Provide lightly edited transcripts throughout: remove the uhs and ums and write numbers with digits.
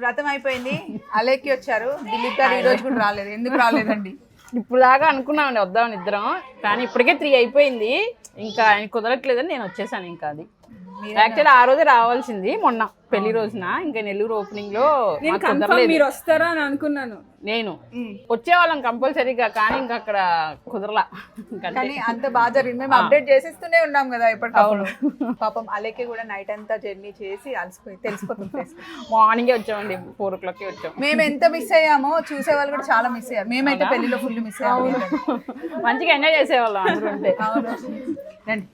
వ్రతం అయిపోయింది, అలేకి వచ్చారు. దిలీప్ గారు ఈ రోజు కూడా రాలేదు. ఎందుకు రాలేదండి? ఇప్పుడు దాకా అనుకున్నామండి వద్దామని ఇద్దరం, కానీ ఇప్పటికే 3 అయిపోయింది. ఇంకా ఆయన కుదరట్లేదని నేను వచ్చేసాను. ఇంకా అది యాక్చువల్లీ ఆ రోజే రావాల్సింది, మొన్న పెళ్లి రోజున. ఇంకా నెల్లూరు ఓపెనింగ్ లో మీరు వస్తారా అని అనుకున్నాను. నేను వచ్చేవాళ్ళం కంపల్సరీగా, కానీ ఇంకా అక్కడ కుదరలా. కానీ అంత బాగా జరిగింది. మేము అప్డేట్ చేసేస్తూనే ఉన్నాం కదా ఎప్పటికప్పుడు. పాపం అలేకే కూడా నైట్ అంతా జర్నీ చేసి అలసిపోయి తెలిసిపోతుంది. మార్నింగే వచ్చామండి, 4 o'clock వచ్చాం. మేము ఎంత మిస్ అయ్యామో చూసే వాళ్ళు కూడా చాలా మిస్ అయ్యారు. మేమైతే పెళ్లిలో ఫుల్ మిస్ అయ్యాము. మంచిగా ఎంజాయ్ చేసేవాళ్ళం అందరూ ఉంటే. రండి,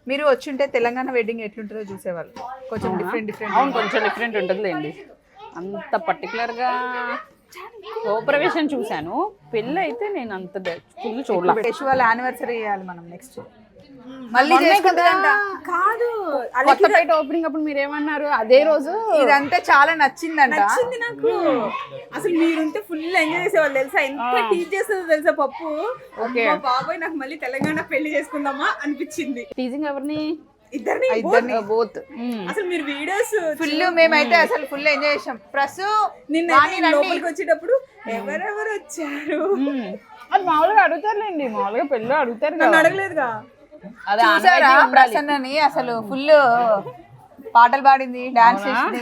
మీరు వచ్చుంటే తెలంగాణ వెడ్డింగ్ ఎట్లుంటుందో చూసేవాళ్ళు. కొంచెం డిఫరెంట్. అవును, కొంచెం డిఫరెంట్ ఉంటుందిలేండి. అంత పర్టికులర్గా గృహప్రవేశం చూశాను, పెళ్ళి అయితే నేను అంత ఫుల్ చూడలేదు. యశు వాళ్ళ యానివర్సరీ చేయాలి మనం నెక్స్ట్. మళ్ళీ చేసుకుంటుందంట. కాదు, కొత్తపేట ఓపెనింగ్ అప్పుడు మీరు ఏమన్నారు? అదే రోజు ఇదంతా చాలా నచ్చిందంట. నచ్చింది నాకు. అసలు మీరుంటే ఫుల్ ఎంజాయ్ చేసేవాళ్ళు తెలుసా, ఎంత టీచ్ చేస్తుందో తెలుసా పప్పు. బాబాయ్ నాకు మళ్ళీ తెలంగాణ పెళ్లి చేసుకుందామా అనిపించింది. టీజింగ్ ఎవరిని? ఇద్దరిని బోత్. అసలు మీరు వీడియోస్ ఫుల్, మేమైతే అసలు ఫుల్ ఎంజాయ్ చేసాం. ప్రసు నిన్న లోపలికి వచ్చేటప్పుడు ఎవరెవరు వచ్చారు అది మామూలుగా అడుగుతారులేండి, మామూలుగా పెళ్ళి అడుగుతారు. నన్ను అడగలేదుగా. చూసారా ప్రసన్నని? అసలు ఫుల్ పాటలు పాడింది, డాన్స్ చేసింది.